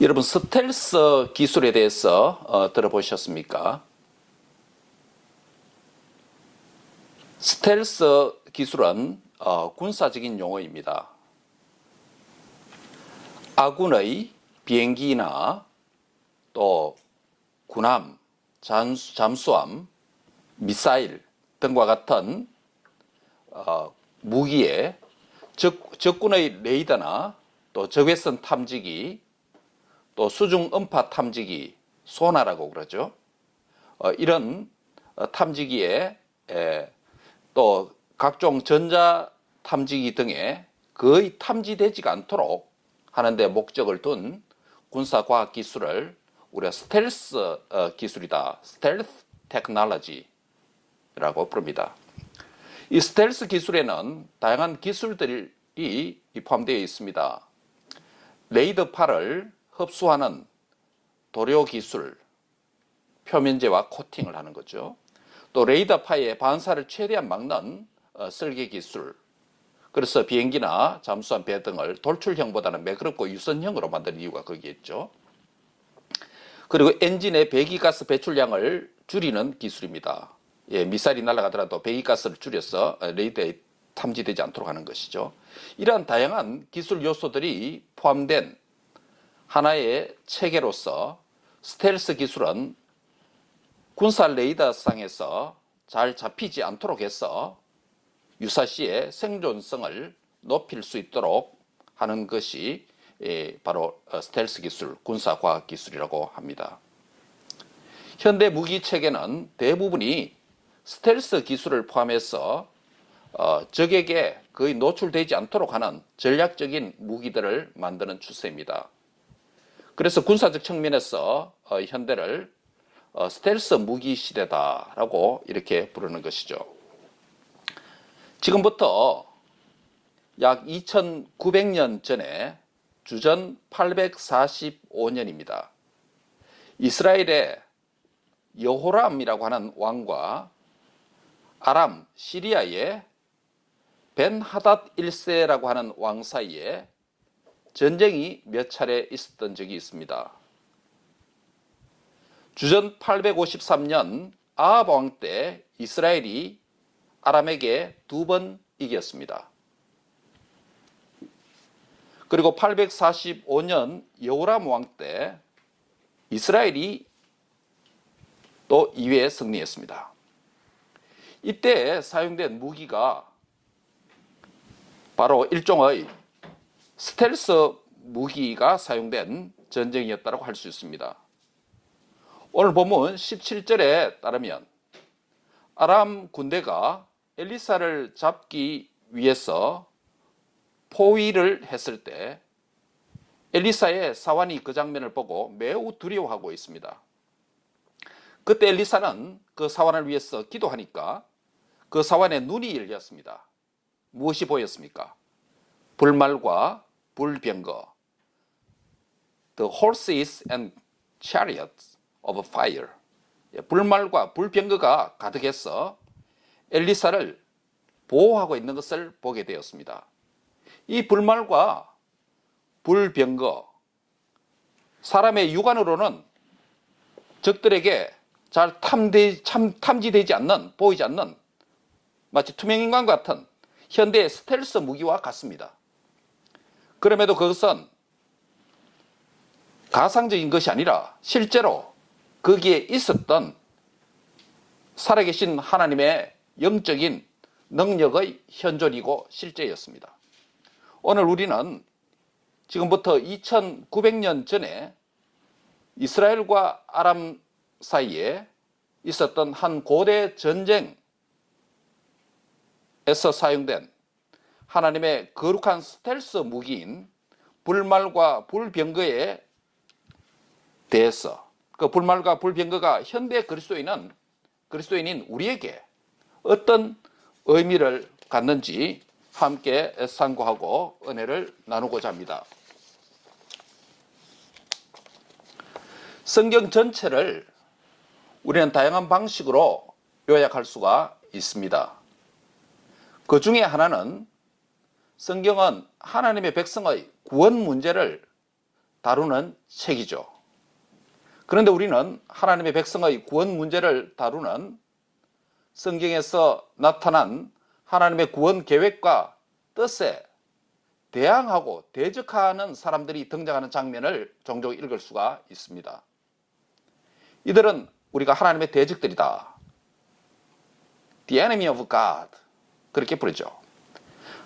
여러분 스텔스 기술에 대해서 들어보셨습니까? 스텔스 기술은 군사적인 용어입니다. 아군의 비행기나 또 군함, 잠수함, 미사일 등과 같은 무기에 적군의 레이더나 또 적외선 탐지기, 또 수중 음파 탐지기, 소나라고 그러죠. 이런 탐지기에 또 각종 전자 탐지기 등에 거의 탐지되지가 않도록 하는 데 목적을 둔 군사과학 기술을 우리가 스텔스 기술이다, 스텔스 테크놀로지라고 부릅니다. 이 스텔스 기술에는 다양한 기술들이 포함되어 있습니다. 레이더파를 흡수하는 도료 기술, 표면제와 코팅을 하는 거죠. 또 레이더파의 반사를 최대한 막는 설계 기술, 그래서 비행기나 잠수함, 배 등을 돌출형보다는 매끄럽고 유선형으로 만드는 이유가 거기에 있죠. 그리고 엔진의 배기가스 배출량을 줄이는 기술입니다. 미사일이 날아가더라도 배기가스를 줄여서 레이더에 탐지되지 않도록 하는 것이죠. 이러한 다양한 기술 요소들이 포함된 하나의 체계로서 스텔스 기술은 군사 레이더상에서 잘 잡히지 않도록 해서 유사시의 생존성을 높일 수 있도록 하는 것이 바로 스텔스 기술, 군사과학 기술이라고 합니다. 현대 무기 체계는 대부분이 스텔스 기술을 포함해서 적에게 거의 노출되지 않도록 하는 전략적인 무기들을 만드는 추세입니다. 그래서 군사적 측면에서 현대를 스텔스 무기 시대다라고 이렇게 부르는 것이죠. 지금부터 약 2900년 전에 주전 845년입니다. 이스라엘의 여호람이라고 하는 왕과 아람, 시리아의 벤하닷 1세라고 하는 왕 사이에 전쟁이 몇 차례 있었던 적이 있습니다. 주전 853년 아합 왕 때 이스라엘이 아람에게 2번 이겼습니다. 그리고 845년 여호람 왕 때 이스라엘이 또 2회 승리했습니다. 이때 사용된 무기가 바로 일종의 스텔스 무기가 사용된 전쟁이었다고 할 수 있습니다. 오늘 본문 17절에 따르면 아람 군대가 엘리사를 잡기 위해서 포위를 했을 때 엘리사의 사환이 그 장면을 보고 매우 두려워하고 있습니다. 그때 엘리사는 그 사환을 위해서 기도하니까 그 사환의 눈이 열렸습니다. 무엇이 보였습니까? 불말과 불병거, the horses and chariots of fire, 불말과 불병거가 가득해서 엘리사를 보호하고 있는 것을 보게 되었습니다. 이 불말과 불병거, 사람의 육안으로는 적들에게 잘 탐지되지 않는, 보이지 않는 마치 투명인간 같은 현대의 스텔스 무기와 같습니다. 그럼에도 그것은 가상적인 것이 아니라 실제로 거기에 있었던 살아계신 하나님의 영적인 능력의 현존이고 실제였습니다. 오늘 우리는 지금부터 2900년 전에 이스라엘과 아람 사이에 있었던 한 고대 전쟁에서 사용된 하나님의 거룩한 스텔스 무기인 불말과 불병거에 대해서, 그 불말과 불병거가 현대 그리스도인인 우리에게 어떤 의미를 갖는지 함께 상고하고 은혜를 나누고자 합니다. 성경 전체를 우리는 다양한 방식으로 요약할 수가 있습니다. 그 중에 하나는 성경은 하나님의 백성의 구원 문제를 다루는 책이죠. 그런데 우리는 하나님의 백성의 구원 문제를 다루는 성경에서 나타난 하나님의 구원 계획과 뜻에 대항하고 대적하는 사람들이 등장하는 장면을 종종 읽을 수가 있습니다. 이들은 우리가 하나님의 대적들이다. The enemy of God. 그렇게 부르죠.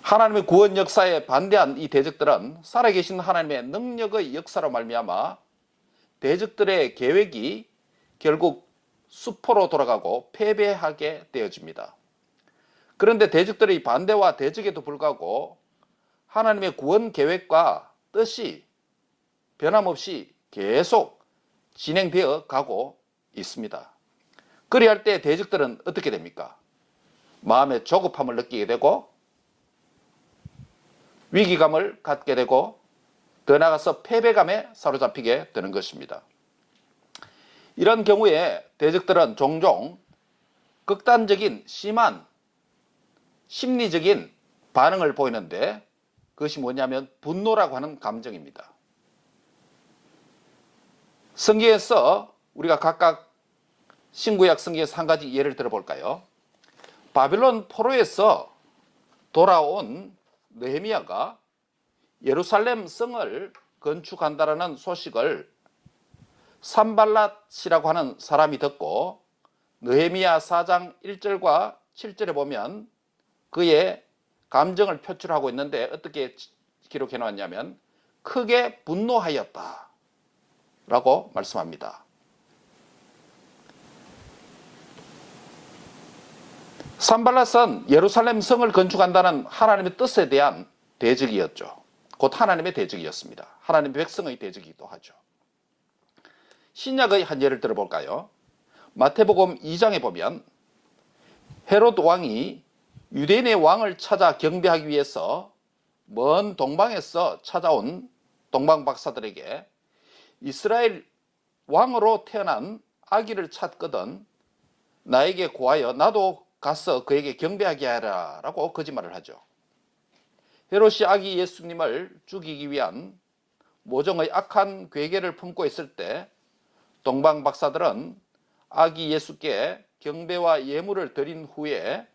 하나님의 구원 역사에 반대한 이 대적들은 살아계신 하나님의 능력의 역사로 말미암아 대적들의 계획이 결국 수포로 돌아가고 패배하게 되어집니다. 그런데 대적들의 반대와 대적에도 불구하고 하나님의 구원 계획과 뜻이 변함없이 계속 진행되어 가고 있습니다. 그리할 때 대적들은 어떻게 됩니까? 마음의 조급함을 느끼게 되고 위기감을 갖게 되고 더 나아가서 패배감에 사로잡히게 되는 것입니다. 이런 경우에 대적들은 종종 극단적인 심한 심리적인 반응을 보이는데 그것이 뭐냐면 분노라고 하는 감정입니다. 성경에서 우리가 각각 신구약 성경에서 한 가지 예를 들어볼까요? 바빌론 포로에서 돌아온 느헤미야가 예루살렘 성을 건축한다라는 소식을 산발랏이라고 하는 사람이 듣고 느헤미야 4장 1절과 7절에 보면 그의 감정을 표출하고 있는데 어떻게 기록해 놓았냐면 크게 분노하였다 라고 말씀합니다. 산발랏은 예루살렘 성을 건축한다는 하나님의 뜻에 대한 대적이었죠. 곧 하나님의 대적이었습니다. 하나님의 백성의 대적이기도 하죠. 신약의 한 예를 들어볼까요? 마태복음 2장에 보면 헤롯 왕이 유대인의 왕을 찾아 경배하기 위해서 먼 동방에서 찾아온 동방 박사들에게 이스라엘 왕으로 태어난 아기를 찾거든 나에게 고하여 나도 가서 그에게 경배하게 하라 라고 거짓말을 하죠. 헤롯이 아기 예수님을 죽이기 위한 모종의 악한 괴계를 품고 있을 때 동방 박사들은 아기 예수께 경배와 예물을 드린 후에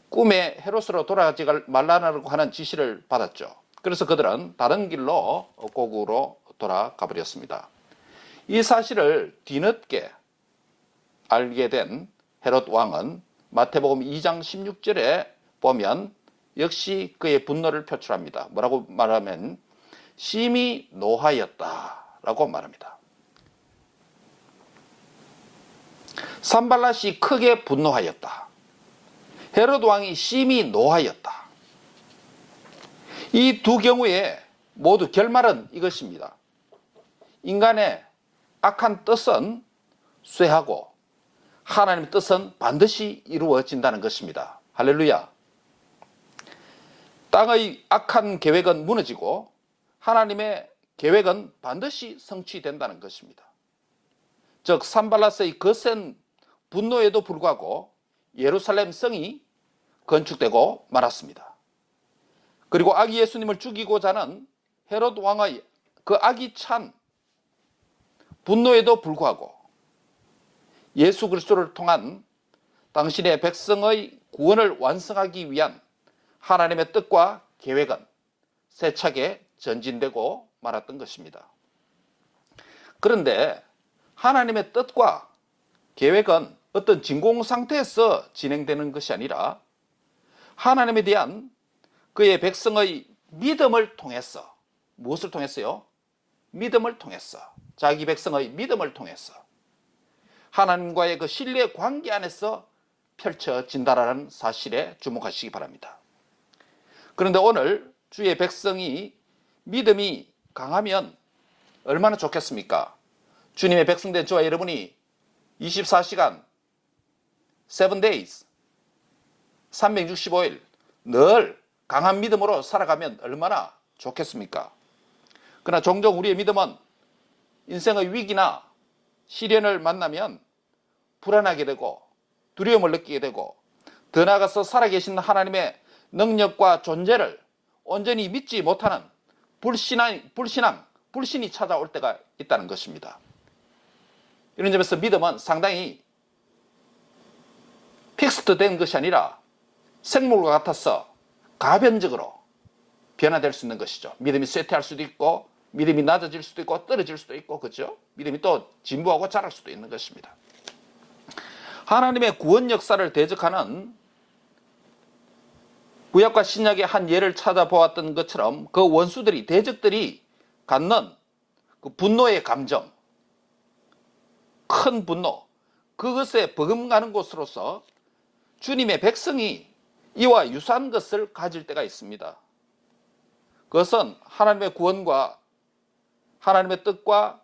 꿈에 헤롯으로 돌아가지 말라고 하는 지시를 받았죠. 그래서 그들은 다른 길로 고국으로 돌아가 버렸습니다. 이 사실을 뒤늦게 알게 된 헤롯 왕은 마태복음 2장 16절에 보면 역시 그의 분노를 표출합니다. 뭐라고 말하면 심히 노하였다라고 말합니다. 산발랏이 크게 분노하였다. 헤롯 왕이 심히 노하였다. 이 두 경우에 모두 결말은 이것입니다. 인간의 악한 뜻은 쇠하고 하나님의 뜻은 반드시 이루어진다는 것입니다. 할렐루야. 땅의 악한 계획은 무너지고 하나님의 계획은 반드시 성취된다는 것입니다. 즉 산발랏의 거센 분노에도 불구하고 예루살렘 성이 건축되고 말았습니다. 그리고 아기 예수님을 죽이고자 하는 헤롯 왕의 그 악이 찬 분노에도 불구하고 예수 그리스도를 통한 당신의 백성의 구원을 완성하기 위한 하나님의 뜻과 계획은 세차게 전진되고 말았던 것입니다. 그런데 하나님의 뜻과 계획은 어떤 진공 상태에서 진행되는 것이 아니라 하나님에 대한 그의 백성의 믿음을 통해서, 무엇을 통해서요? 믿음을 통해서, 자기 백성의 믿음을 통해서 하나님과의 그 신뢰 관계 안에서 펼쳐진다라는 사실에 주목하시기 바랍니다. 그런데 오늘 주의 백성이 믿음이 강하면 얼마나 좋겠습니까? 주님의 백성된 저와 여러분이 24시간 7 days 365일 늘 강한 믿음으로 살아가면 얼마나 좋겠습니까? 그러나 종종 우리의 믿음은 인생의 위기나 시련을 만나면 불안하게 되고 두려움을 느끼게 되고 더 나아가서 살아계신 하나님의 능력과 존재를 온전히 믿지 못하는 불신앙, 불신이 찾아올 때가 있다는 것입니다. 이런 점에서 믿음은 상당히 픽스드 된 것이 아니라 생물과 같아서 가변적으로 변화될 수 있는 것이죠. 믿음이 쇠퇴할 수도 있고, 믿음이 낮아질 수도 있고, 떨어질 수도 있고, 그렇죠? 믿음이 또 진보하고 자랄 수도 있는 것입니다. 하나님의 구원 역사를 대적하는 구약과 신약의 한 예를 찾아보았던 것처럼 그 원수들이, 대적들이 갖는 그 분노의 감정, 큰 분노, 그것에 버금가는 곳으로서 주님의 백성이 이와 유사한 것을 가질 때가 있습니다. 그것은 하나님의 구원과 하나님의 뜻과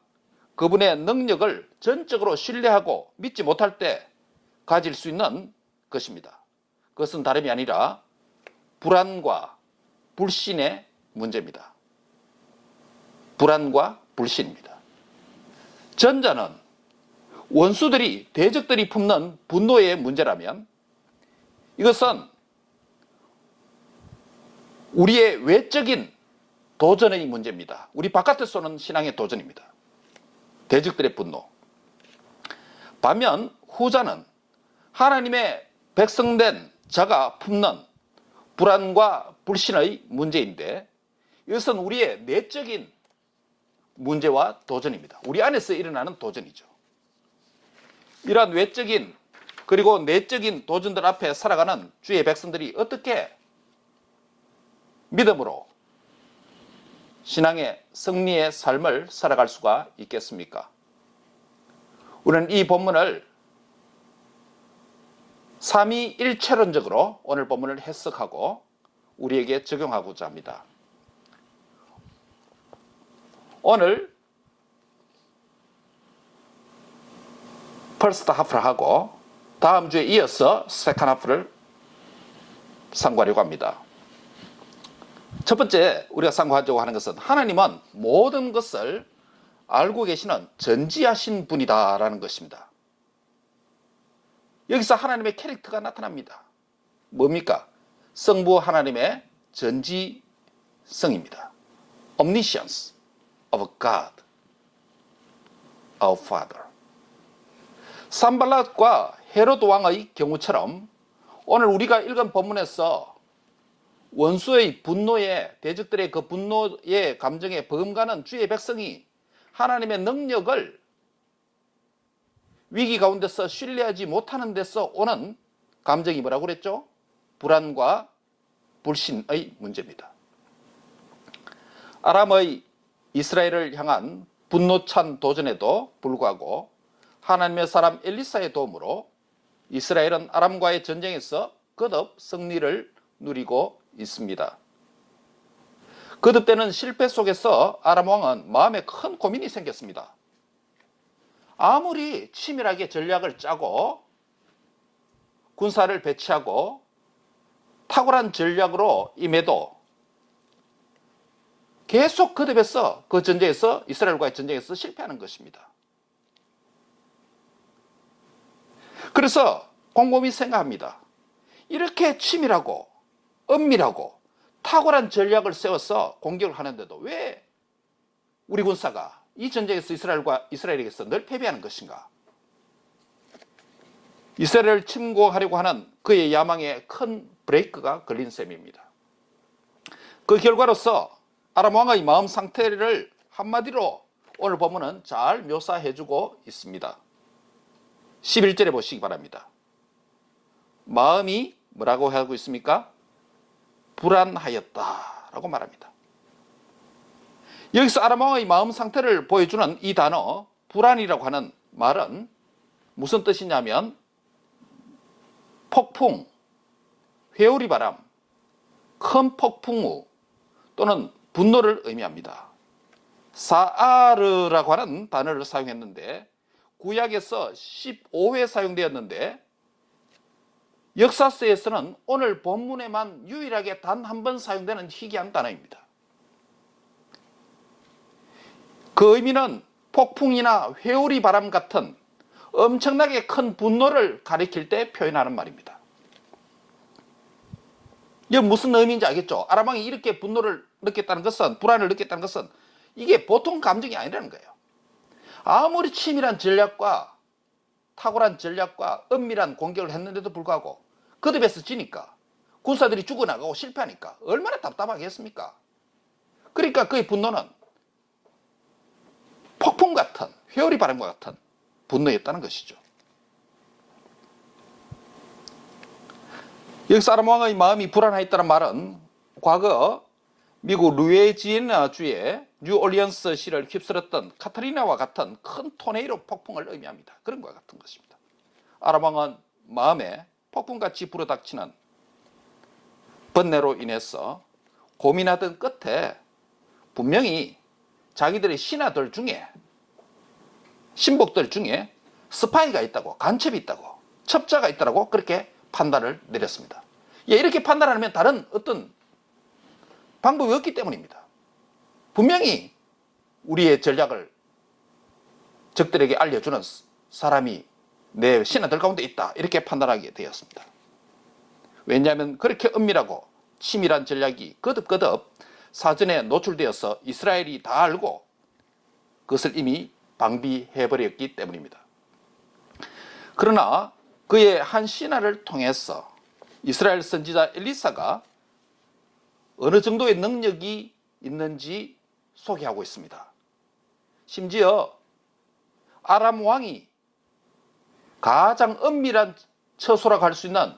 그분의 능력을 전적으로 신뢰하고 믿지 못할 때 가질 수 있는 것입니다. 그것은 다름이 아니라 불안과 불신의 문제입니다. 불안과 불신입니다. 전자는 원수들이, 대적들이 품는 분노의 문제라면 이것은 우리의 외적인 도전의 문제입니다. 우리 바깥에서 오는 신앙의 도전입니다. 대적들의 분노. 반면 후자는 하나님의 백성된 자가 품는 불안과 불신의 문제인데 이것은 우리의 내적인 문제와 도전입니다. 우리 안에서 일어나는 도전이죠. 이러한 외적인 그리고 내적인 도전들 앞에 살아가는 주의 백성들이 어떻게 믿음으로 신앙의 승리의 삶을 살아갈 수가 있겠습니까? 우리는 이 본문을 삼위일체론적으로 오늘 본문을 해석하고 우리에게 적용하고자 합니다. 오늘 퍼스트 하프를 하고 다음 주에 이어서 세컨 하프를 상고하려고 합니다. 첫 번째 우리가 상고하려고 하는 것은 하나님은 모든 것을 알고 계시는 전지하신 분이다라는 것입니다. 여기서 하나님의 캐릭터가 나타납니다. 뭡니까? 성부 하나님의 전지성입니다. Omniscience of God, our Father. 산발랏과 헤롯 왕의 경우처럼 오늘 우리가 읽은 본문에서 원수의 분노에, 대적들의 그 분노의 감정에 버금가는 주의 백성이 하나님의 능력을 위기 가운데서 신뢰하지 못하는 데서 오는 감정이 뭐라고 그랬죠? 불안과 불신의 문제입니다. 아람의 이스라엘을 향한 분노찬 도전에도 불구하고 하나님의 사람 엘리사의 도움으로 이스라엘은 아람과의 전쟁에서 거듭 승리를 누리고 있습니다. 거듭되는 실패 속에서 아람 왕은 마음에 큰 고민이 생겼습니다. 아무리 치밀하게 전략을 짜고 군사를 배치하고 탁월한 전략으로 임해도 계속 거듭해서 그 전쟁에서, 이스라엘과의 전쟁에서 실패하는 것입니다. 그래서 곰곰이 생각합니다. 이렇게 치밀하고 은밀하고 탁월한 전략을 세워서 공격을 하는데도 왜 우리 군사가 이 전쟁에서 이스라엘에게서 늘 패배하는 것인가? 이스라엘을 침공하려고 하는 그의 야망에 큰 브레이크가 걸린 셈입니다. 그 결과로서 아람 왕의 마음 상태를 한마디로 오늘 본문은 잘 묘사해주고 있습니다. 11절에 보시기 바랍니다. 마음이 뭐라고 하고 있습니까? 불안하였다라고 말합니다. 여기서 아람 왕의 마음 상태를 보여주는 이 단어 불안이라고 하는 말은 무슨 뜻이냐면 폭풍, 회오리 바람, 큰 폭풍우 또는 분노를 의미합니다. 사아르라고 하는 단어를 사용했는데 구약에서 15회 사용되었는데 역사서에서는 오늘 본문에만 유일하게 단 한 번 사용되는 희귀한 단어입니다. 그 의미는 폭풍이나 회오리 바람 같은 엄청나게 큰 분노를 가리킬 때 표현하는 말입니다. 이게 무슨 의미인지 알겠죠? 아람 왕이 이렇게 분노를 느꼈다는 것은, 불안을 느꼈다는 것은 이게 보통 감정이 아니라는 거예요. 아무리 치밀한 전략과 탁월한 전략과 은밀한 공격을 했는데도 불구하고 거듭에서 지니까 군사들이 죽어나가고 실패하니까 얼마나 답답하겠습니까? 그러니까 그의 분노는 폭풍 같은, 회오리 바람과 같은 분노였다는 것이죠. 여기서 아람 왕의 마음이 불안하였다는 말은 과거 미국 루이지애나주의 뉴올리언스시를 휩쓸었던 카트리나와 같은 큰 토네이도 폭풍을 의미합니다. 그런 것과 같은 것입니다. 아람 왕은 마음에 폭풍같이 불어닥치는 번뇌로 인해서 고민하던 끝에 분명히 자기들의 신하들 중에, 신복들 중에 스파이가 있다고, 간첩이 있다고, 첩자가 있다고 그렇게 판단을 내렸습니다. 이렇게 판단하면 다른 어떤 방법이 없기 때문입니다. 분명히 우리의 전략을 적들에게 알려주는 사람이 내 신하들 가운데 있다, 이렇게 판단하게 되었습니다. 왜냐하면 그렇게 은밀하고 치밀한 전략이 거듭거듭 사전에 노출되어서 이스라엘이 다 알고 그것을 이미 방비해버렸기 때문입니다. 그러나 그의 한 신하를 통해서 이스라엘 선지자 엘리사가 어느 정도의 능력이 있는지 소개하고 있습니다. 심지어 아람 왕이 가장 은밀한 처소라고 할 수 있는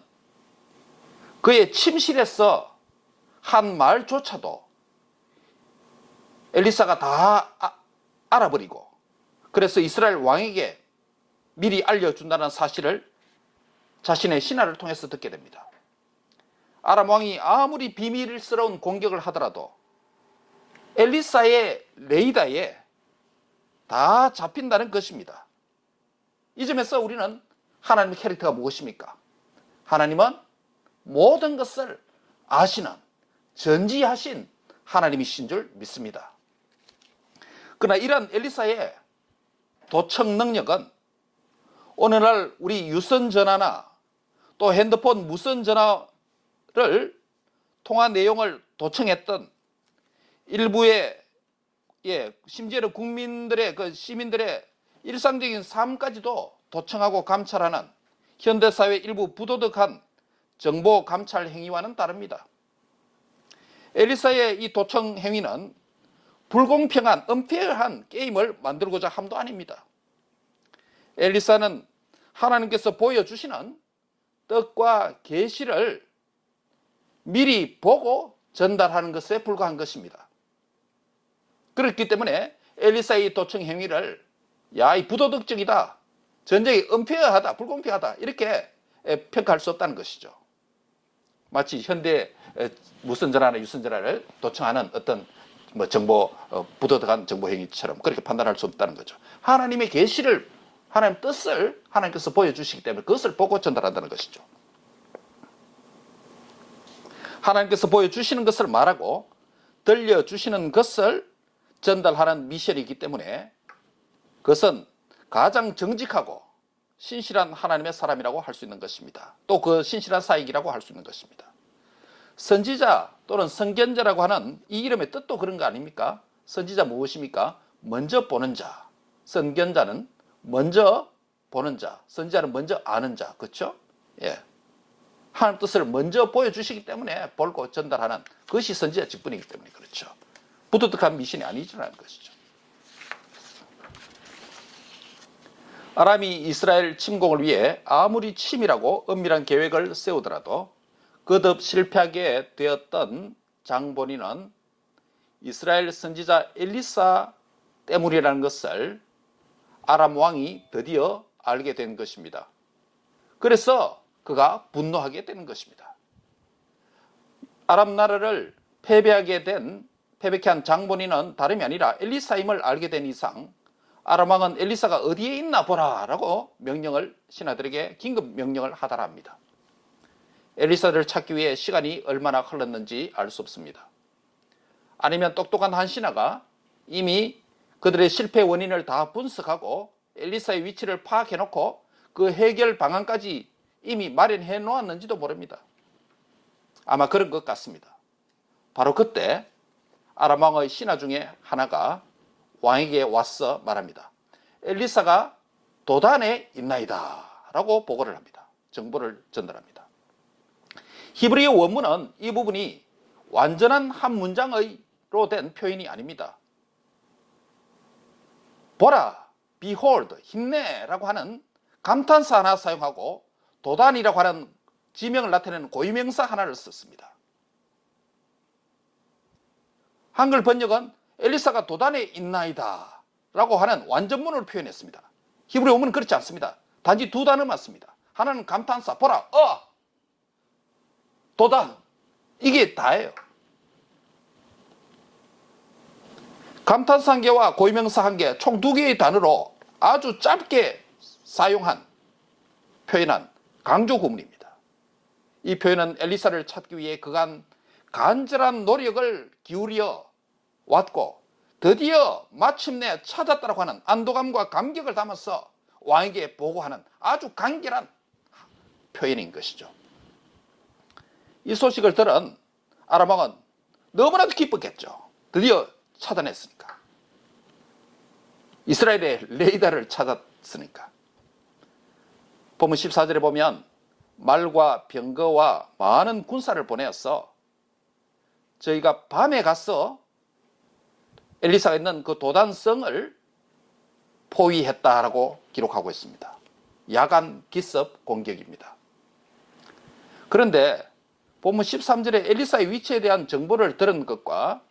그의 침실에서 한 말조차도 엘리사가 다 알아버리고, 그래서 이스라엘 왕에게 미리 알려준다는 사실을 자신의 신하를 통해서 듣게 됩니다. 아람 왕이 아무리 비밀스러운 공격을 하더라도 엘리사의 레이더에 다 잡힌다는 것입니다. 이 점에서 우리는 하나님의 캐릭터가 무엇입니까? 하나님은 모든 것을 아시는 전지하신 하나님이신 줄 믿습니다. 그러나 이러한 엘리사의 도청 능력은 오늘날 우리 유선전화나 또 핸드폰 무선전화를 통화 내용을 도청했던 일부의, 심지어는 국민들의, 시민들의 일상적인 삶까지도 도청하고 감찰하는 현대사회 일부 부도덕한 정보 감찰 행위와는 다릅니다. 엘리사의 이 도청 행위는 불공평한, 은폐한 게임을 만들고자 함도 아닙니다. 엘리사는 하나님께서 보여주시는 떡과 계시를 미리 보고 전달하는 것에 불과한 것입니다. 그렇기 때문에 엘리사의 도청 행위를 이 부도덕적이다, 전쟁이 은폐하다, 불공평하다, 이렇게 평가할 수 없다는 것이죠. 마치 현대 무선전화나 유선전화를 도청하는 어떤 정보, 부도덕한 정보 행위처럼 그렇게 판단할 수 없다는 거죠. 하나님의 계시를, 하나님 뜻을 하나님께서 보여주시기 때문에 그것을 보고 전달한다는 것이죠. 하나님께서 보여주시는 것을 말하고 들려주시는 것을 전달하는 미션이기 때문에 그것은 가장 정직하고 신실한 하나님의 사람이라고 할 수 있는 것입니다. 또 그 신실한 사역이라고 할 수 있는 것입니다. 선지자 또는 선견자라고 하는 이 이름의 뜻도 그런 거 아닙니까? 선지자 무엇입니까? 먼저 보는 자. 선견자는 먼저 보는 자. 선지자는 먼저 아는 자. 그렇죠? 하나님 뜻을 먼저 보여주시기 때문에 볼고 전달하는 그것이 선지자 직분이기 때문에 그렇죠. 부도덕한 미션이 아니라는 것이죠. 아람이 이스라엘 침공을 위해 아무리 치밀하고 은밀한 계획을 세우더라도 거듭 실패하게 되었던 장본인은 이스라엘 선지자 엘리사 때문이라는 것을 아람 왕이 드디어 알게 된 것입니다. 그래서 그가 분노하게 되는 것입니다. 아람 나라를 패배하게 한 장본인은 다름이 아니라 엘리사임을 알게 된 이상 아람 왕은 엘리사가 어디에 있나 보라 라고 신하들에게 긴급 명령을 하달합니다. 엘리사를 찾기 위해 시간이 얼마나 흘렀는지 알 수 없습니다. 아니면 똑똑한 한 신하가 이미 그들의 실패 원인을 다 분석하고 엘리사의 위치를 파악해놓고 그 해결 방안까지 이미 마련해 놓았는지도 모릅니다. 아마 그런 것 같습니다. 바로 그때 아람 왕의 신하 중에 하나가 왕에게 와서 말합니다. 엘리사가 도단에 있나이다 라고 보고를 합니다. 정보를 전달합니다. 히브리어 원문은 이 부분이 완전한 한 문장으로 된 표현이 아닙니다. 보라, behold, 힘내라고 하는 감탄사 하나 사용하고 도단이라고 하는 지명을 나타내는 고유명사 하나를 썼습니다. 한글 번역은 엘리사가 도단에 있나이다 라고 하는 완전문을 표현했습니다. 히브리 원문은 그렇지 않습니다. 단지 두 단어만 씁니다. 하나는 감탄사, 보라, 도단, 이게 다예요. 감탄사 한 개와 고유명사 한 개, 총 두 개의 단어로 아주 짧게 표현한 강조 구문입니다. 이 표현은 엘리사를 찾기 위해 그간 간절한 노력을 기울여 왔고 드디어 마침내 찾았다고 하는 안도감과 감격을 담아서 왕에게 보고하는 아주 간결한 표현인 것이죠. 이 소식을 들은 아람 왕은 너무나도 기뻤겠죠. 드디어 찾아냈으니까. 이스라엘의 레이더를 찾았으니까. 본문 14절에 보면 말과 병거와 많은 군사를 보내어서 저희가 밤에 가서 엘리사가 있는 그 도단성을 포위했다라고 기록하고 있습니다. 야간 기습 공격입니다. 그런데 본문 13절에 엘리사의 위치에 대한 정보를 들은 것과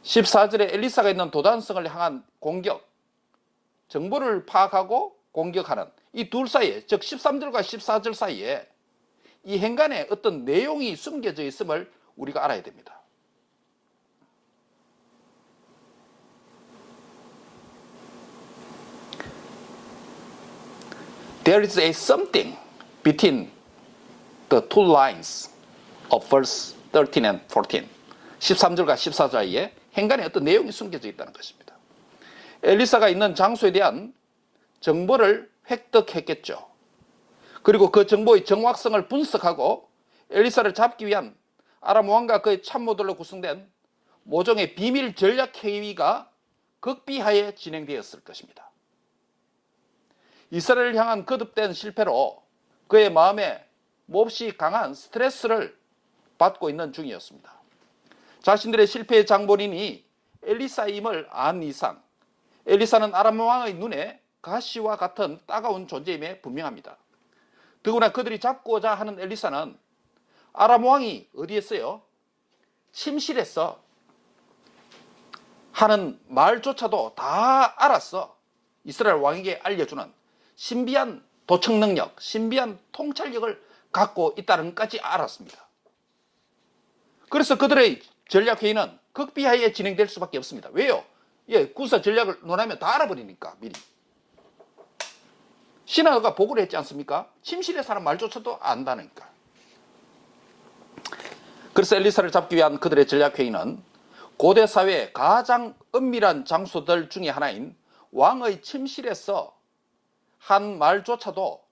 14절에 엘리사가 있는 도단성을 향한 공격, 정보를 파악하고 공격하는 이 둘 사이에, 즉 13절과 14절 사이에 이 행간에 어떤 내용이 숨겨져 있음을 우리가 알아야 됩니다. There is a something between the two lines of verse 13 and 14. 13절과 14절 사이에 행간에 어떤 내용이 숨겨져 있다는 것입니다. 엘리사가 있는 장소에 대한 정보를 획득했겠죠. 그리고 그 정보의 정확성을 분석하고 엘리사를 잡기 위한 아람 왕과 그의 참모들로 구성된 모종의 비밀 전략 회의가 극비하에 진행되었을 것입니다. 이스라엘을 향한 거듭된 실패로 그의 마음에 몹시 강한 스트레스를 받고 있는 중이었습니다. 자신들의 실패의 장본인이 엘리사임을 안 이상 엘리사는 아람 왕의 눈에 가시와 같은 따가운 존재임에 분명합니다. 더구나 그들이 잡고자 하는 엘리사는 아람 왕이 어디에서요? 침실에서 하는 말조차도 다 알았어. 이스라엘 왕에게 알려주는 신비한 도청 능력, 신비한 통찰력을 갖고 있다는 것까지 알았습니다. 그래서 그들의 전략회의는 극비하에 진행될 수밖에 없습니다. 왜요? 군사 전략을 논하면 다 알아버리니까 미리. 신하가 보고를 했지 않습니까? 침실에 사는 말조차도 안다니까. 그래서 엘리사를 잡기 위한 그들의 전략회의는 고대 사회의 가장 은밀한 장소들 중에 하나인 왕의 침실에서 한 말조차도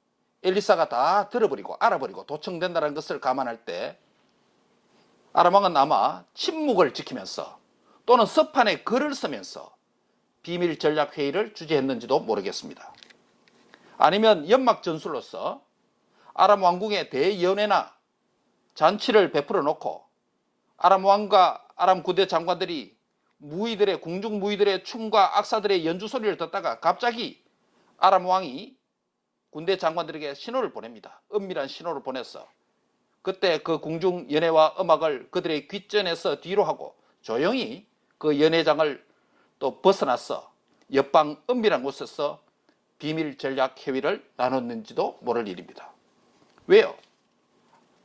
엘리사가 다 들어버리고 알아버리고 도청된다는 것을 감안할 때 아람 왕은 아마 침묵을 지키면서 또는 서판에 글을 쓰면서 비밀 전략 회의를 주재했는지도 모르겠습니다. 아니면 연막 전술로서 아람 왕궁의 대연회나 잔치를 베풀어 놓고 아람 왕과 아람 군대 장관들이 무희들의 궁중 무희들의 춤과 악사들의 연주 소리를 듣다가 갑자기 아람 왕이 군대 장관들에게 신호를 보냅니다. 은밀한 신호를 보내서 그때 그 궁중 연회와 음악을 그들의 귓전에서 뒤로 하고 조용히 그 연회장을 또 벗어나서 옆방 은밀한 곳에서 비밀 전략 회의를 나눴는지도 모를 일입니다. 왜요?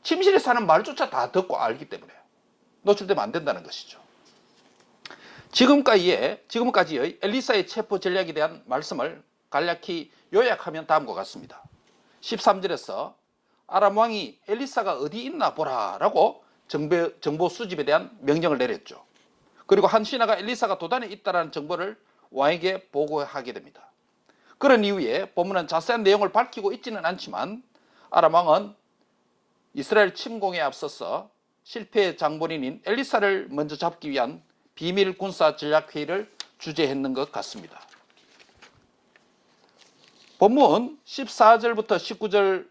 침실에 사는 말조차 다 듣고 알기 때문에 노출되면 안 된다는 것이죠. 지금까지의 엘리사의 체포 전략에 대한 말씀을 간략히 요약하면 다음과 같습니다. 13절에서 아람 왕이 엘리사가 어디 있나 보라 라고 정보 수집에 대한 명령을 내렸죠. 그리고 한 신하가 엘리사가 도단에 있다는 정보를 왕에게 보고하게 됩니다. 그런 이후에 본문은 자세한 내용을 밝히고 있지는 않지만 아람 왕은 이스라엘 침공에 앞서서 실패의 장본인인 엘리사를 먼저 잡기 위한 비밀 군사 전략 회의를 주재했는 것 같습니다. 본문 14절부터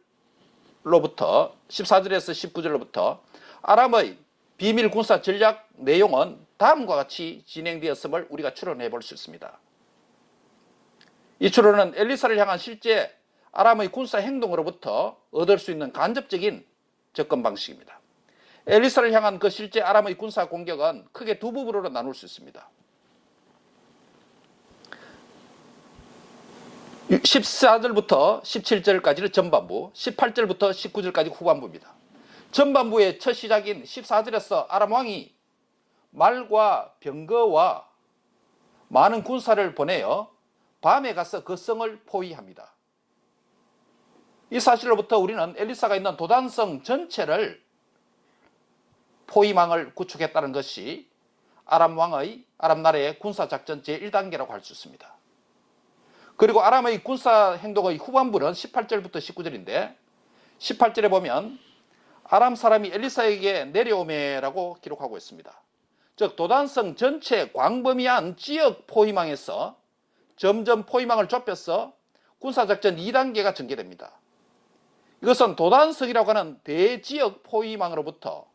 19절로부터 14절에서 19절로부터 아람의 비밀 군사 전략 내용은 다음과 같이 진행되었음을 우리가 추론해 볼 수 있습니다. 이 추론은 엘리사를 향한 실제 아람의 군사 행동으로부터 얻을 수 있는 간접적인 접근 방식입니다. 엘리사를 향한 그 실제 아람의 군사 공격은 크게 두 부분으로 나눌 수 있습니다. 14절부터 17절까지는 전반부, 18절부터 19절까지 후반부입니다. 전반부의 첫 시작인 14절에서 아람 왕이 말과 병거와 많은 군사를 보내어 밤에 가서 그 성을 포위합니다. 이 사실로부터 우리는 엘리사가 있는 도단성 전체를 포위망을 구축했다는 것이 아람 나라의 군사작전 제1단계라고 할 수 있습니다. 그리고 아람의 군사 행동의 후반부는 18절부터 19절인데 18절에 보면 아람 사람이 엘리사에게 내려오매라고 기록하고 있습니다. 즉 도단성 전체 광범위한 지역 포위망에서 점점 포위망을 좁혀서 군사작전 2단계가 전개됩니다. 이것은 도단성이라고 하는 대지역 포위망으로부터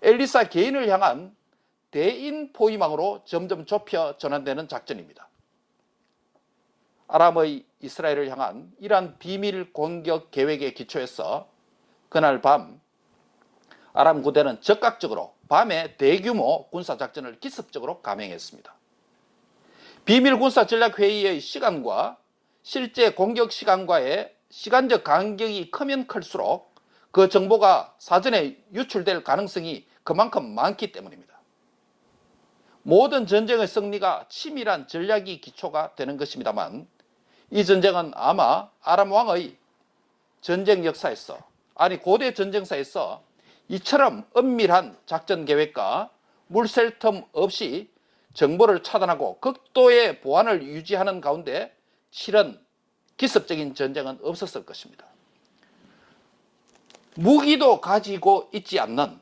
엘리사 개인을 향한 대인 포위망으로 점점 좁혀 전환되는 작전입니다. 아람의 이스라엘을 향한 이러한 비밀 공격 계획에 기초해서 그날 밤 아람 군대는 적극적으로 밤에 대규모 군사작전을 기습적으로 감행했습니다. 비밀 군사 전략 회의의 시간과 실제 공격 시간과의 시간적 간격이 크면 클수록 그 정보가 사전에 유출될 가능성이 그만큼 많기 때문입니다. 모든 전쟁의 승리가 치밀한 전략이 기초가 되는 것입니다만 이 전쟁은 아마 아람 왕의 전쟁 역사에서 고대 전쟁사에서 이처럼 엄밀한 작전 계획과 물샐 틈 없이 정보를 차단하고 극도의 보안을 유지하는 가운데 치른 기습적인 전쟁은 없었을 것입니다. 무기도 가지고 있지 않는,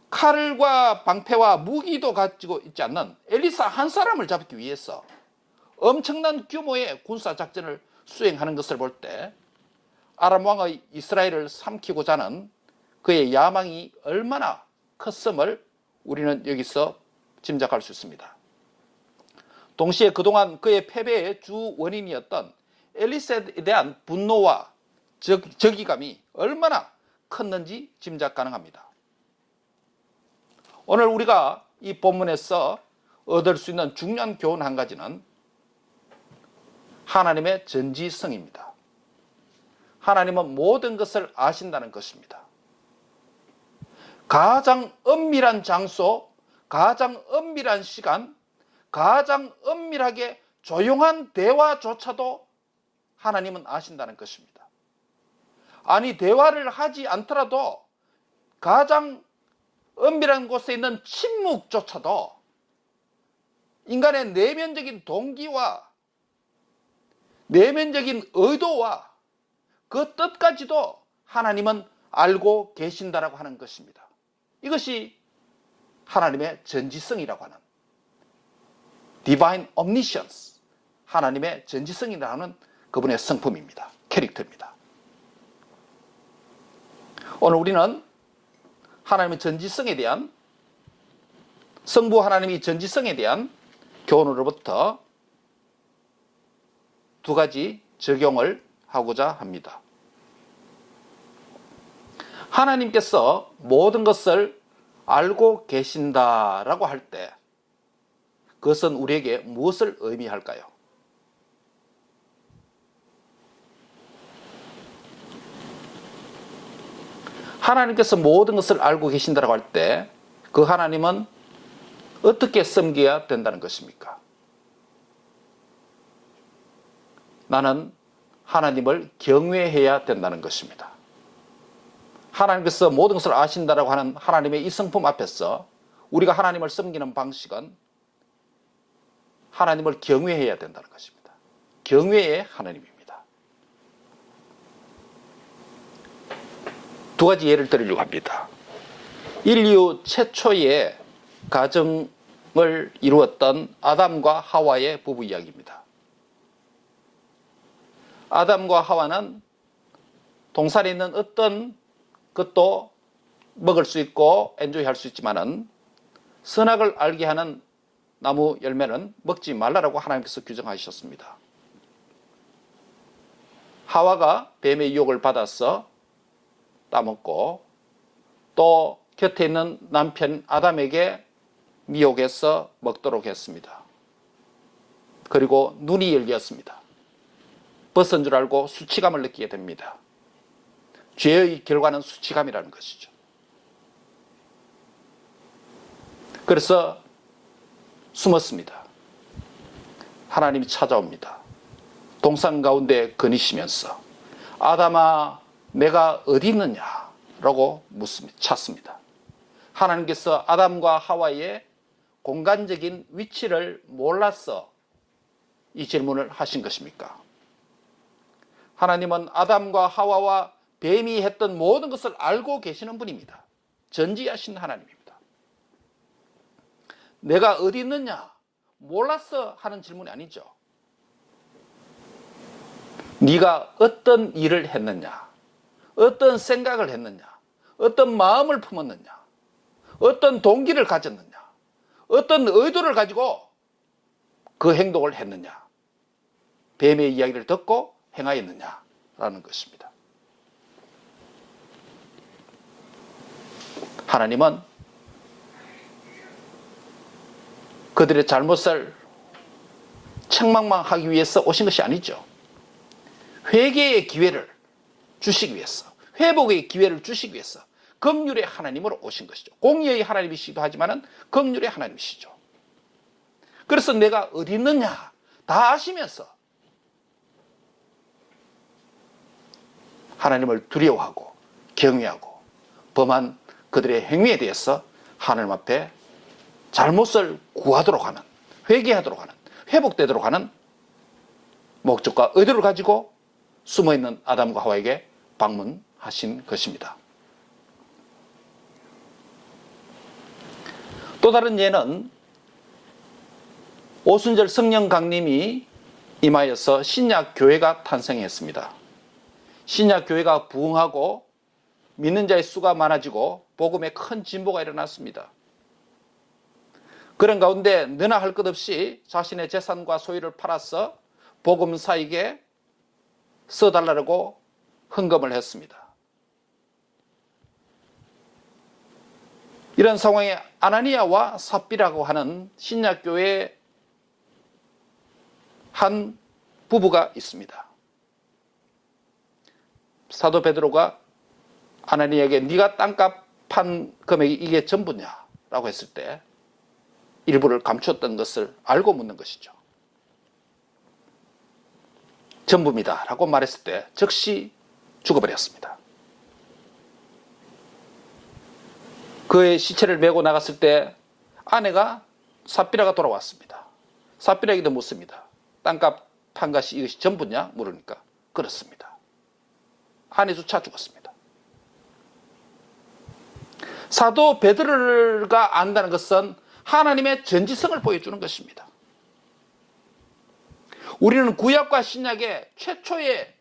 칼과 방패와 무기도 가지고 있지 않는 엘리사 한 사람을 잡기 위해서 엄청난 규모의 군사작전을 수행하는 것을 볼 때 아람 왕의 이스라엘을 삼키고자 하는 그의 야망이 얼마나 컸음을 우리는 여기서 짐작할 수 있습니다. 동시에 그동안 그의 패배의 주 원인이었던 엘리사에 대한 분노와 적의감이 얼마나 컸는지 짐작 가능합니다. 오늘 우리가 이 본문에서 얻을 수 있는 중요한 교훈 한 가지는 하나님의 전지성입니다. 하나님은 모든 것을 아신다는 것입니다. 가장 엄밀한 장소, 가장 엄밀한 시간, 가장 엄밀하게 조용한 대화조차도 하나님은 아신다는 것입니다. 대화를 하지 않더라도 가장 엄밀한 곳에 있는 침묵조차도 인간의 내면적인 동기와 내면적인 의도와 그 뜻까지도 하나님은 알고 계신다라고 하는 것입니다. 이것이 하나님의 전지성이라고 하는 Divine Omniscience, 하나님의 전지성이라는 그분의 성품입니다. 캐릭터입니다. 오늘 우리는 하나님의 전지성에 대한, 성부 하나님의 전지성에 대한 교훈으로부터 두 가지 적용을 하고자 합니다. 하나님께서 모든 것을 알고 계신다라고 할 때 그것은 우리에게 무엇을 의미할까요? 하나님께서 모든 것을 알고 계신다라고 할 때 그 하나님은 어떻게 섬겨야 된다는 것입니까? 나는 하나님을 경외해야 된다는 것입니다. 하나님께서 모든 것을 아신다라고 하는 하나님의 이 성품 앞에서 우리가 하나님을 섬기는 방식은 하나님을 경외해야 된다는 것입니다. 경외의 하나님입니다. 두 가지 예를 들으려고 합니다. 인류 최초의 가정 이루었던 아담과 하와의 부부 이야기입니다. 아담과 하와는 동산에 있는 어떤 것도 먹을 수 있고 엔조이할 수 있지만은 선악을 알게 하는 나무 열매는 먹지 말라라고 하나님께서 규정하셨습니다. 하와가 뱀의 유혹을 받아서 따먹고 또 곁에 있는 남편 아담에게 미혹해서 먹도록 했습니다. 그리고 눈이 열렸습니다. 벗은 줄 알고 수치감을 느끼게 됩니다. 죄의 결과는 수치감이라는 것이죠. 그래서 숨었습니다. 하나님이 찾아옵니다. 동산 가운데 거니시면서 아담아 내가 어디 있느냐라고 찾습니다. 하나님께서 아담과 하와의 공간적인 위치를 몰라서 이 질문을 하신 것입니까? 하나님은 아담과 하와와 뱀이 했던 모든 것을 알고 계시는 분입니다. 전지하신 하나님입니다. 내가 어디 있느냐? 몰라서 하는 질문이 아니죠. 네가 어떤 일을 했느냐? 어떤 생각을 했느냐? 어떤 마음을 품었느냐? 어떤 동기를 가졌느냐? 어떤 의도를 가지고 그 행동을 했느냐? 뱀의 이야기를 듣고 행하였느냐라는 것입니다. 하나님은 그들의 잘못을 책망하기 위해서 오신 것이 아니죠. 회개의 기회를 주시기 위해서, 회복의 기회를 주시기 위해서 긍휼의 하나님으로 오신 것이죠. 공의의 하나님이시기도 하지만 긍휼의 하나님이시죠. 그래서 내가 어디 있느냐 다 아시면서 하나님을 두려워하고 경외하고 범한 그들의 행위에 대해서 하나님 앞에 잘못을 구하도록 하는, 회개하도록 하는, 회복되도록 하는 목적과 의도를 가지고 숨어있는 아담과 하와에게 방문하신 것입니다. 또 다른 예는 오순절 성령 강림이 임하여서 신약 교회가 탄생했습니다. 신약 교회가 부흥하고 믿는 자의 수가 많아지고 복음에 큰 진보가 일어났습니다. 그런 가운데 너나 할 것 없이 자신의 재산과 소유를 팔아서 복음사에게 써달라고 헌금을 했습니다. 이런 상황에 아나니아와 삽비라고 하는 신약교회의 한 부부가 있습니다. 사도 베드로가 아나니아에게 네가 땅값 판 금액이 이게 전부냐? 라고 했을 때 일부를 감추었던 것을 알고 묻는 것이죠. 전부입니다. 라고 말했을 때 즉시 죽어버렸습니다. 그의 시체를 메고 나갔을 때 아내가 삽비라가 돌아왔습니다. 삽비라에게도 묻습니다. 땅값 판 것이 이것이 전부냐? 물으니까 그렇습니다. 아내조차 죽었습니다. 사도 베드로가 안다는 것은 하나님의 전지성을 보여주는 것입니다. 우리는 구약과 신약의 최초의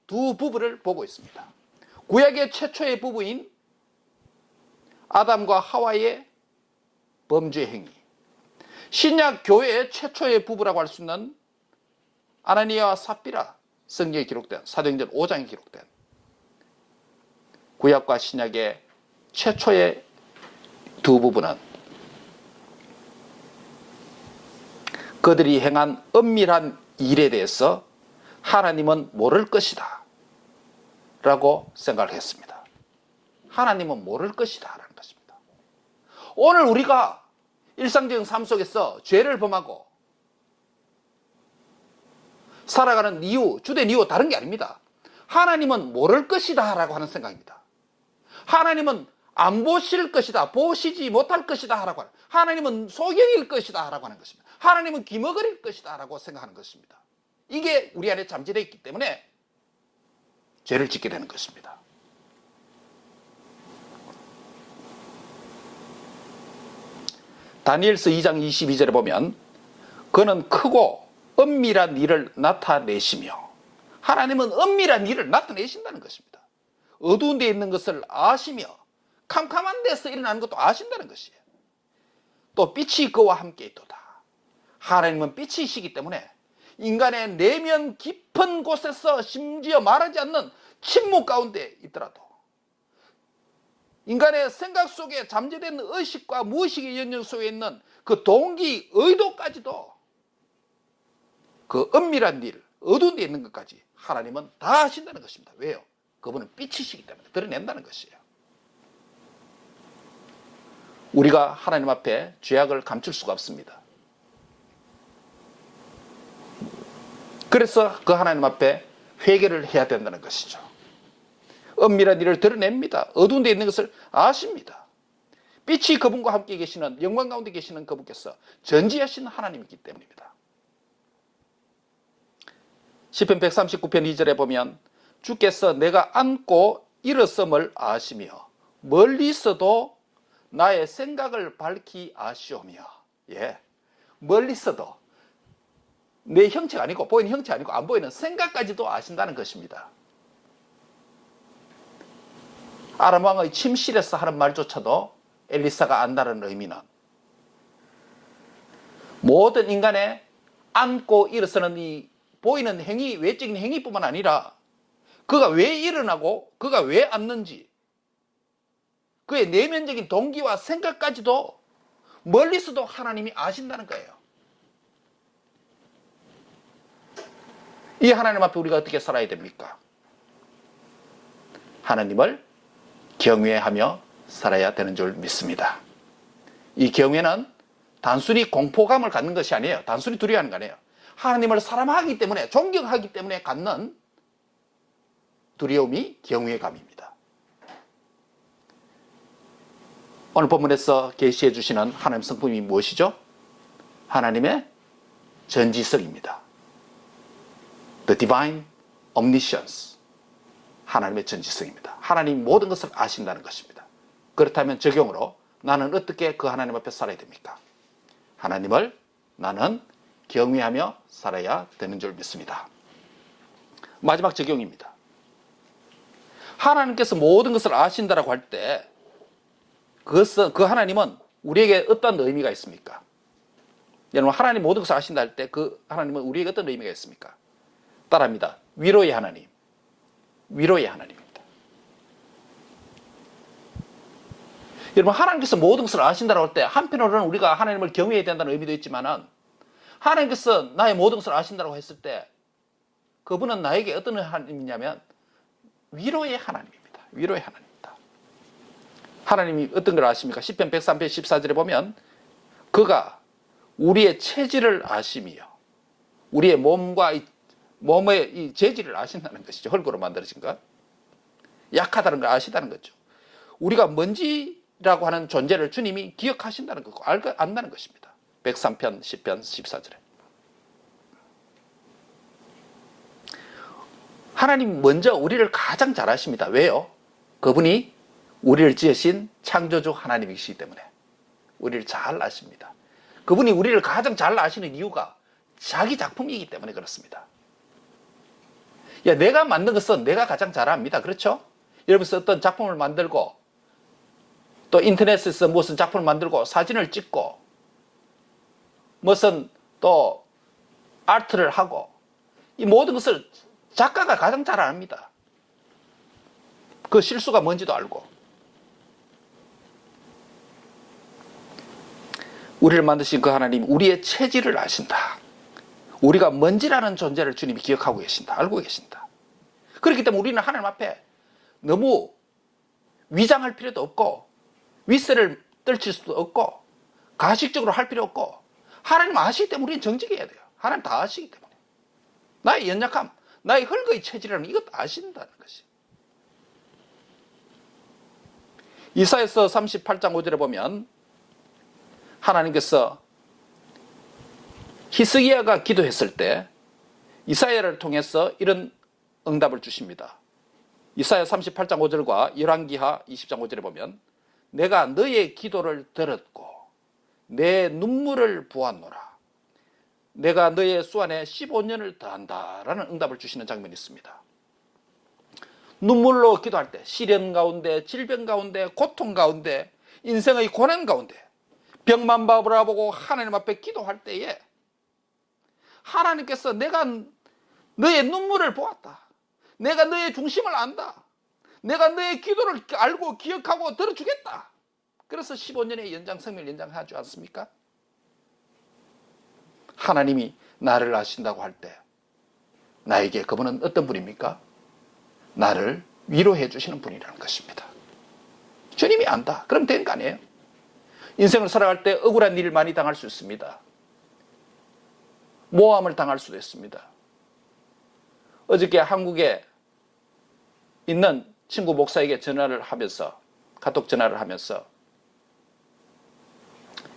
두 부부를 보고 있습니다. 구약의 최초의 부부인 아담과 하와의 범죄 행위, 신약 교회의 최초의 부부라고 할 수 있는 아나니아와 삽비라, 성경에 기록된 사도행전 5장에 기록된 구약과 신약의 최초의 두 부부는 그들이 행한 은밀한 일에 대해서 하나님은 모를 것이다 라고 생각을 했습니다. 하나님은 모를 것이다 라는 것입니다. 오늘 우리가 일상적인 삶 속에서 죄를 범하고 살아가는 이유, 주된 이유 다른 게 아닙니다. 하나님은 모를 것이다 라고 하는 생각입니다. 하나님은 안 보실 것이다, 보시지 못할 것이다 라고 하는, 하나님은 소경일 것이다 라고 하는 것입니다. 하나님은 기머거릴 것이다 라고 생각하는 것입니다. 이게 우리 안에 잠재되어 있기 때문에 죄를 짓게 되는 것입니다. 다니엘서 2장 22절에 보면 그는 크고 은밀한 일을 나타내시며, 하나님은 은밀한 일을 나타내신다는 것입니다. 어두운 데 있는 것을 아시며 캄캄한 데서 일어나는 것도 아신다는 것이에요. 또 빛이 그와 함께 있도다. 하나님은 빛이시기 때문에 인간의 내면 깊은 곳에서, 심지어 말하지 않는 침묵 가운데 있더라도, 인간의 생각 속에 잠재된 의식과 무의식의 연연 속에 있는 그 동기, 의도까지도, 그 은밀한 일, 어두운 데 있는 것까지 하나님은 다 아신다는 것입니다. 왜요? 그분은 빛이시기 때문에 드러낸다는 것이에요. 우리가 하나님 앞에 죄악을 감출 수가 없습니다. 그래서 그 하나님 앞에 회개를 해야 된다는 것이죠. 은밀한 일을 드러냅니다. 어두운 데 있는 것을 아십니다. 빛이 그분과 함께 계시는, 영광 가운데 계시는 그분께서 전지하신 하나님이기 때문입니다. 시편 139편 2절에 보면 주께서 내가 앉고 일어섬을 아시며 멀리서도 나의 생각을 밝히 아시오며. 예, 멀리서도, 내 형체가 아니고, 보이는 형체 아니고 안 보이는 생각까지도 아신다는 것입니다. 아람 왕의 침실에서 하는 말조차도 엘리사가 안다는 의미는, 모든 인간의 앉고 일어서는 이 보이는 행위, 외적인 행위뿐만 아니라 그가 왜 일어나고 그가 왜 앉는지, 그의 내면적인 동기와 생각까지도 멀리서도 하나님이 아신다는 거예요. 이 하나님 앞에 우리가 어떻게 살아야 됩니까? 하나님을 경외하며 살아야 되는 줄 믿습니다. 이 경외는 단순히 공포감을 갖는 것이 아니에요. 단순히 두려워하는 거 아니에요. 하나님을 사랑하기 때문에, 존경하기 때문에 갖는 두려움이 경외감입니다. 오늘 본문에서 계시해 주시는 하나님 성품이 무엇이죠? 하나님의 전지성입니다. The Divine Omniscience. 하나님의 전지성입니다. 하나님이 모든 것을 아신다는 것입니다. 그렇다면 적용으로 나는 어떻게 그 하나님 앞에 살아야 됩니까? 하나님을 나는 경외하며 살아야 되는 줄 믿습니다. 마지막 적용입니다. 하나님께서 모든 것을 아신다라고 할 때 그 하나님은 우리에게 어떤 의미가 있습니까? 여러분, 하나님 모든 것을 아신다 할 때 그 하나님은 우리에게 어떤 의미가 있습니까? 따라합니다. 위로의 하나님. 위로의 하나님입니다. 여러분, 하나님께서 모든 것을 아신다라고 할 때 한편으로는 우리가 하나님을 경외해야 된다는 의미도 있지만은, 하나님께서 나의 모든 것을 아신다라고 했을 때 그분은 나에게 어떤 하나님이냐면 위로의 하나님입니다. 위로의 하나님입니다. 하나님이 어떤 걸 아십니까? 시편 103편 14절에 보면 그가 우리의 체질을 아시며 우리의 몸의 이 재질을 아신다는 것이죠. 흙으로 만들어진 것, 약하다는 걸 아시다는 거죠. 우리가 먼지라고 하는 존재를 주님이 기억하신다는 거고 안다는 것입니다. 103편 10편 14절에 하나님 먼저 우리를 가장 잘 아십니다. 왜요? 그분이 우리를 지으신 창조주 하나님이시기 때문에 우리를 잘 아십니다. 그분이 우리를 가장 잘 아시는 이유가 자기 작품이기 때문에 그렇습니다. 야, 내가 만든 것은 내가 가장 잘 압니다. 그렇죠? 여러분께서 어떤 작품을 만들고 또 인터넷에서 무슨 작품을 만들고 사진을 찍고 무슨 또 아트를 하고 이 모든 것을 작가가 가장 잘 압니다. 그 실수가 뭔지도 알고. 우리를 만드신 그 하나님, 우리의 체질을 아신다. 우리가 먼지라는 존재를 주님이 기억하고 계신다. 알고 계신다. 그렇기 때문에 우리는 하나님 앞에 너무 위장할 필요도 없고 윗세를 떨칠 수도 없고 가식적으로 할 필요 없고, 하나님 아시기 때문에 우리는 정직해야 돼요. 하나님 다 아시기 때문에. 나의 연약함, 나의 흙의 체질이라는 이것도 아신다는 것이. 이사야서 38장 5절에 보면 하나님께서 히스기야가 기도했을 때 이사야를 통해서 이런 응답을 주십니다. 이사야 38장 5절과 열왕기하 20장 5절에 보면 내가 너의 기도를 들었고 내 눈물을 보았노라. 내가 너의 수 안에 15년을 더한다라는 응답을 주시는 장면이 있습니다. 눈물로 기도할 때, 시련 가운데, 질병 가운데, 고통 가운데, 인생의 고난 가운데 병만 바라보고 하나님 앞에 기도할 때에 하나님께서 내가 너의 눈물을 보았다. 내가 너의 중심을 안다. 내가 너의 기도를 알고 기억하고 들어주겠다. 그래서 15년의 연장생명을 연장하지 않습니까? 하나님이 나를 아신다고 할 때 나에게 그분은 어떤 분입니까? 나를 위로해 주시는 분이라는 것입니다. 주님이 안다. 그럼 된 거 아니에요? 인생을 살아갈 때 억울한 일을 많이 당할 수 있습니다. 모함을 당할 수도 있습니다. 어저께 한국에 있는 친구 목사에게 전화를 하면서, 카톡 전화를 하면서,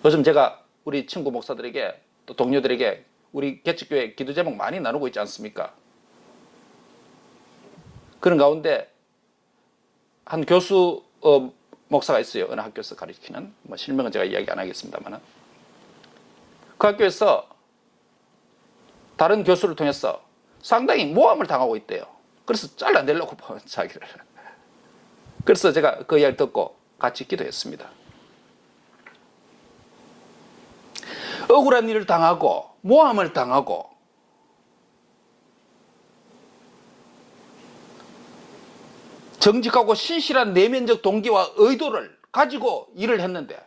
요즘 제가 우리 친구 목사들에게 또 동료들에게 우리 개척교회 기도 제목 많이 나누고 있지 않습니까? 그런 가운데 한 교수 목사가 있어요. 어느 학교에서 가르치는, 실명은 제가 이야기 안 하겠습니다만, 그 학교에서 다른 교수를 통해서 상당히 모함을 당하고 있대요. 그래서 잘라내려고 자기를. 그래서 제가 그 이야기를 듣고 같이 기도했습니다. 억울한 일을 당하고 모함을 당하고 정직하고 신실한 내면적 동기와 의도를 가지고 일을 했는데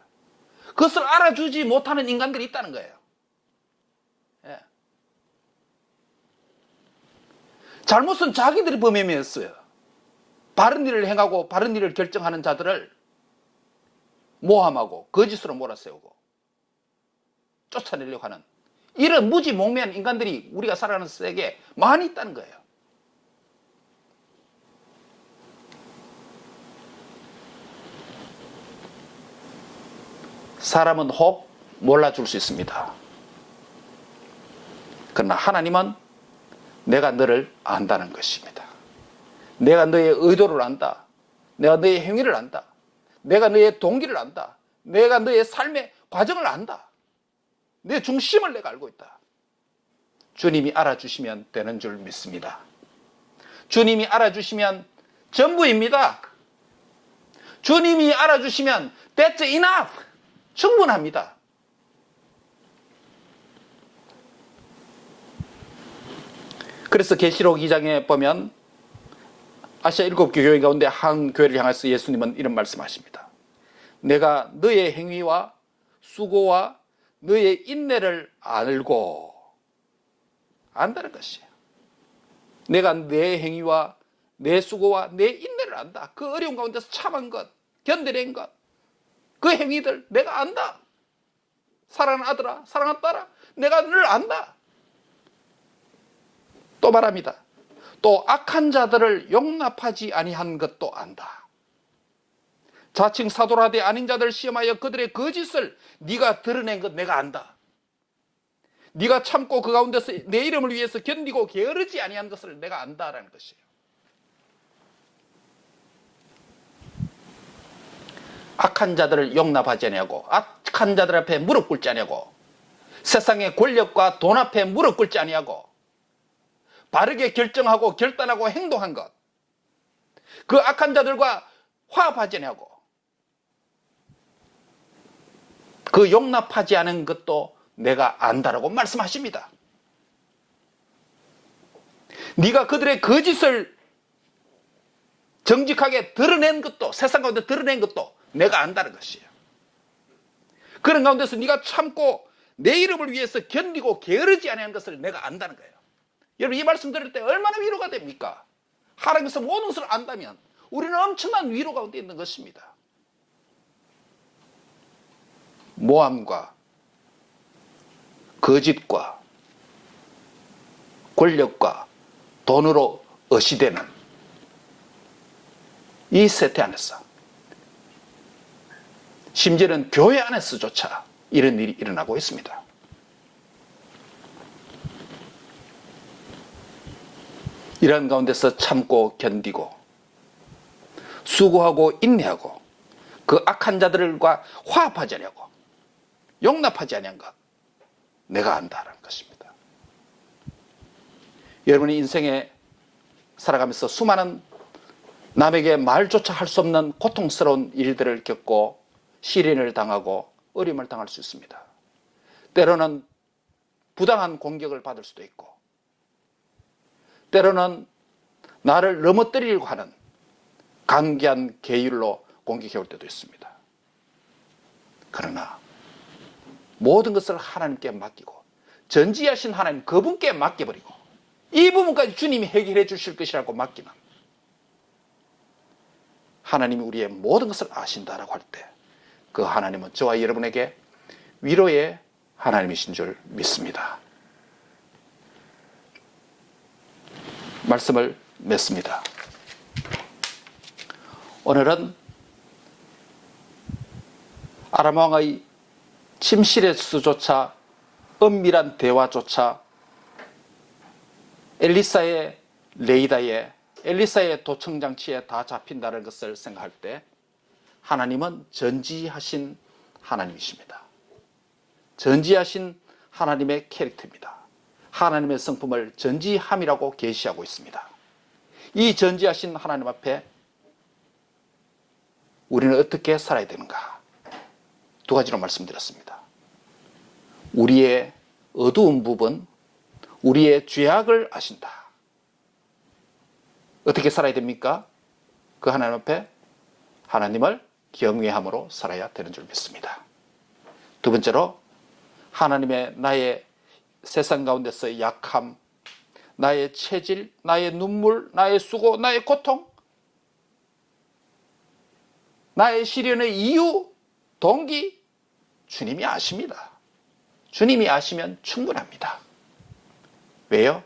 그것을 알아주지 못하는 인간들이 있다는 거예요. 예. 잘못은 자기들이 범행했어요. 바른 일을 행하고 바른 일을 결정하는 자들을 모함하고 거짓으로 몰아세우고 쫓아내려고 하는 이런 무지몽매한 인간들이 우리가 살아가는 세계에 많이 있다는 거예요. 사람은 혹 몰라줄 수 있습니다. 그러나 하나님은 내가 너를 안다는 것입니다. 내가 너의 의도를 안다. 내가 너의 행위를 안다. 내가 너의 동기를 안다. 내가 너의 삶의 과정을 안다. 내 중심을 내가 알고 있다. 주님이 알아주시면 되는 줄 믿습니다. 주님이 알아주시면 전부입니다. 주님이 알아주시면 that's enough. 충분합니다. 그래서 계시록 2장에 보면 아시아 7개 교회 가운데 한 교회를 향해서 예수님은 이런 말씀하십니다. 내가 너의 행위와 수고와 너의 인내를 알고 안다는 것이에요. 내가 내 행위와 내 수고와 내 인내를 안다. 그 어려운 가운데서 참은 것, 견뎌낸 것, 그 행위들 내가 안다. 사랑하는 아들아, 사랑하는 딸아, 내가 너를 안다. 또 말합니다. 또 악한 자들을 용납하지 아니한 것도 안다. 자칭 사도라되 아닌 자들 시험하여 그들의 거짓을 네가 드러낸 것 내가 안다. 네가 참고 그 가운데서 내 이름을 위해서 견디고 게으르지 아니한 것을 내가 안다라는 것이에요. 악한 자들을 용납하지 아니하고 악한 자들 앞에 무릎 꿇지 아니하고 세상의 권력과 돈 앞에 무릎 꿇지 아니하고 바르게 결정하고 결단하고 행동한 것, 그 악한 자들과 화합하지 아니하고 그 용납하지 않은 것도 내가 안다라고 말씀하십니다. 네가 그들의 거짓을 정직하게 드러낸 것도, 세상 가운데 드러낸 것도 내가 안다는 것이에요. 그런 가운데서 네가 참고 내 이름을 위해서 견디고 게으르지 않은 것을 내가 안다는 거예요. 여러분, 이 말씀 들을 때 얼마나 위로가 됩니까? 하나님께서 모든 것을 안다면 우리는 엄청난 위로 가운데 있는 것입니다. 모함과 거짓과 권력과 돈으로 어시되는 이 세태 안에서, 심지어는 교회 안에서조차 이런 일이 일어나고 있습니다. 이런 가운데서 참고 견디고 수고하고 인내하고 그 악한 자들과 화합하지 않냐고 용납하지 아니한 것 내가 안다라는 것입니다. 여러분이 인생에 살아가면서 수많은 남에게 말조차 할 수 없는 고통스러운 일들을 겪고 시련을 당하고 어려움을 당할 수 있습니다. 때로는 부당한 공격을 받을 수도 있고, 때로는 나를 넘어뜨리려고 하는 간계한 계율로 공격해 올 때도 있습니다. 그러나 모든 것을 하나님께 맡기고 전지하신 하나님 그분께 맡겨버리고 이 부분까지 주님이 해결해 주실 것이라고 맡기는, 하나님이 우리의 모든 것을 아신다라고 할 때 그 하나님은 저와 여러분에게 위로의 하나님이신 줄 믿습니다. 말씀을 맺습니다. 오늘은 아람 왕의 침실에서조차 은밀한 대화조차 엘리사의 레이다에 엘리사의 도청장치에 다 잡힌다는 것을 생각할 때 하나님은 전지하신 하나님이십니다. 전지하신 하나님의 캐릭터입니다. 하나님의 성품을 전지함이라고 계시하고 있습니다. 이 전지하신 하나님 앞에 우리는 어떻게 살아야 되는가? 두 가지로 말씀드렸습니다. 우리의 어두운 부분, 우리의 죄악을 아신다. 어떻게 살아야 됩니까? 그 하나님 앞에 하나님을 경외함으로 살아야 되는 줄 믿습니다. 두 번째로 하나님의 나의 세상 가운데서의 약함, 나의 체질, 나의 눈물, 나의 수고, 나의 고통, 나의 시련의 이유, 동기, 주님이 아십니다. 주님이 아시면 충분합니다. 왜요?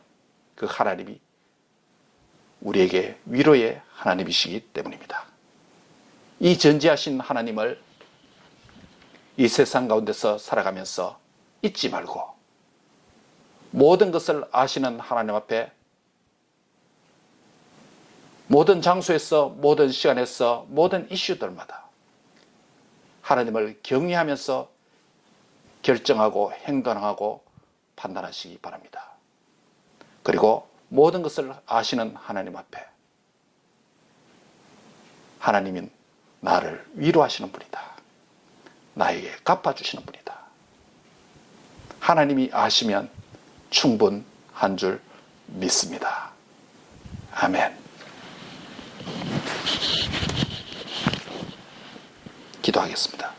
그 하나님이 우리에게 위로의 하나님이시기 때문입니다. 이 전지하신 하나님을 이 세상 가운데서 살아가면서 잊지 말고 모든 것을 아시는 하나님 앞에 모든 장소에서 모든 시간에서 모든 이슈들마다 하나님을 경외하면서 결정하고 행동하고 판단하시기 바랍니다. 그리고 모든 것을 아시는 하나님 앞에 하나님은 나를 위로하시는 분이다. 나에게 갚아주시는 분이다. 하나님이 아시면 충분한 줄 믿습니다. 아멘. 기도하겠습니다.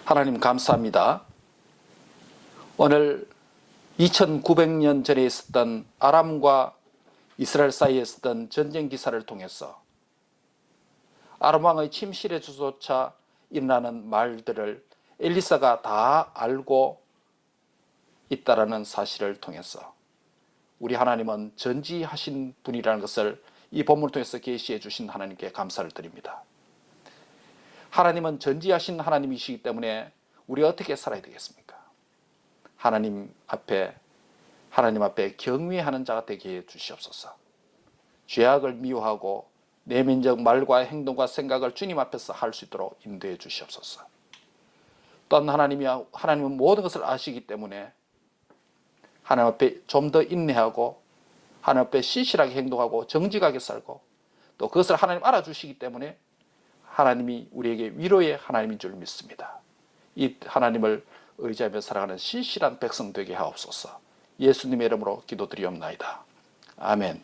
하나님 감사합니다. 오늘 2900년 전에 있었던 아람과 이스라엘 사이에 있었던 전쟁 기사를 통해서 아람 왕의 침실에서조차 일어나는 말들을 엘리사가 다 알고 있다라는 사실을 통해서 우리 하나님은 전지하신 분이라는 것을 이 본문을 통해서 계시해 주신 하나님께 감사를 드립니다. 하나님은 전지하신 하나님이시기 때문에 우리가 어떻게 살아야 되겠습니까? 하나님 앞에 경외하는 자가 되게 해 주시옵소서. 죄악을 미워하고 내면적 말과 행동과 생각을 주님 앞에서 할 수 있도록 인도해 주시옵소서. 또한 하나님은 모든 것을 아시기 때문에 하나님 앞에 좀 더 인내하고 하나님 앞에 신실하게 행동하고 정직하게 살고 또 그것을 하나님 알아주시기 때문에 하나님이 우리에게 위로의 하나님인 줄 믿습니다. 이 하나님을 의지하며 살아가는 신실한 백성 되게 하옵소서. 예수님의 이름으로 기도드리옵나이다. 아멘.